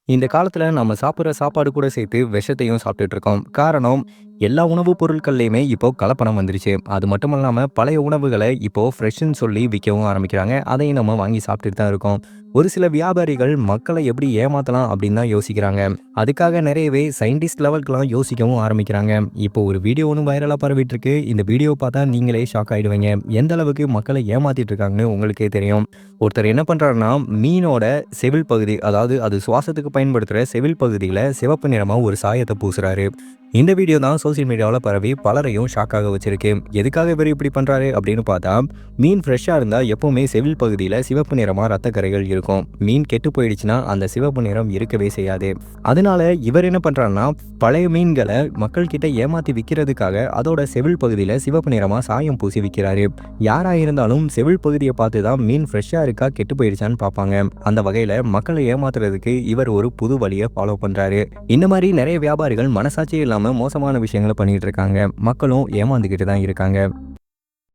இந்த காலத்துல நம்ம சாப்பிடுற சாப்பாடு கூட சேர்த்து விஷத்தையும் சாப்பிட்டுட்டு இருக்கோம். காரணம், எல்லா உணவுப் பொருட்கள்லயுமே இப்போ கலப்படம் வந்துருச்சு. அது மட்டும் இல்லாம பழைய உணவுகளை இப்போ ஃப்ரெஷ்ன்னு சொல்லி விற்கவும் ஆரம்பிக்கிறாங்க. அதையும் நம்ம வாங்கி சாப்பிட்டுட்டு தான் இருக்கோம். ஒரு சில வியாபாரிகள் மக்களை எப்படி ஏமாத்தலாம் அப்படின்னு தான் யோசிக்கிறாங்க. அதுக்காக நிறையவே சயின்டிஸ்ட் லெவல்க்குலாம் யோசிக்கவும் ஆரம்பிக்கிறாங்க. இப்போ ஒரு வீடியோ ஒன்று வைரலா பரவிட்டு இருக்கு. இந்த வீடியோ பார்த்தா நீங்களே ஷாக் ஆயிடுவீங்க. எந்த அளவுக்கு மக்களை ஏமாத்திட்டு இருக்காங்கன்னு உங்களுக்கே தெரியும். ஒருத்தர் என்ன பண்றாருன்னா, மீனோட செவில் பகுதி, அதாவது அது சுவாசத்துக்கு பயன்படுத்துற செவில் பகுதியில சிவப்பு நிறமா ஒரு சாயத்த பூசுறாரு. இந்த வீடியோ தான் சோசியல் மீடியாவுல பரவி பலரையும் ஷாக்காக வச்சிருக்கு. எதுக்காக இவரு இப்படி பண்றாரு அப்படின்னு பார்த்தா, மீன் ஃப்ரெஷ்ஷா இருந்தா எப்பவுமே செவில் பகுதியில சிவப்பு நிறமா ரத்த கறைகள் இருக்கும். மீன் கெட்டு போயிடுச்சுன்னா அந்த சிவப்பு நிறம் இருக்கவே செய்யாது. அதனால இவர் என்ன பண்றாருன்னா, பழைய மீன்களை மக்கள் கிட்ட ஏமாத்தி விற்கிறதுக்காக அதோட செவில் பகுதியில சிவப்பு நிறமா சாயம் பூசி விற்கிறாரு. யாரா இருந்தாலும் செவில் பகுதியை பார்த்து தான் மீன் ஃப்ரெஷ்ஷா இருக்கா கெட்டு போயிடுச்சான்னு பார்ப்பாங்க. அந்த வகையில மக்களை ஏமாத்துறதுக்கு இவர் ஒரு புது வழியை ஃபாலோ பண்றாரு. இந்த மாதிரி நிறைய வியாபாரிகள் மனசாட்சியே இல்லாம மோசமான விஷயங்களை பண்ணிட்டு இருக்காங்க. மக்களும் ஏமாந்துகிட்டு தான் இருக்காங்க.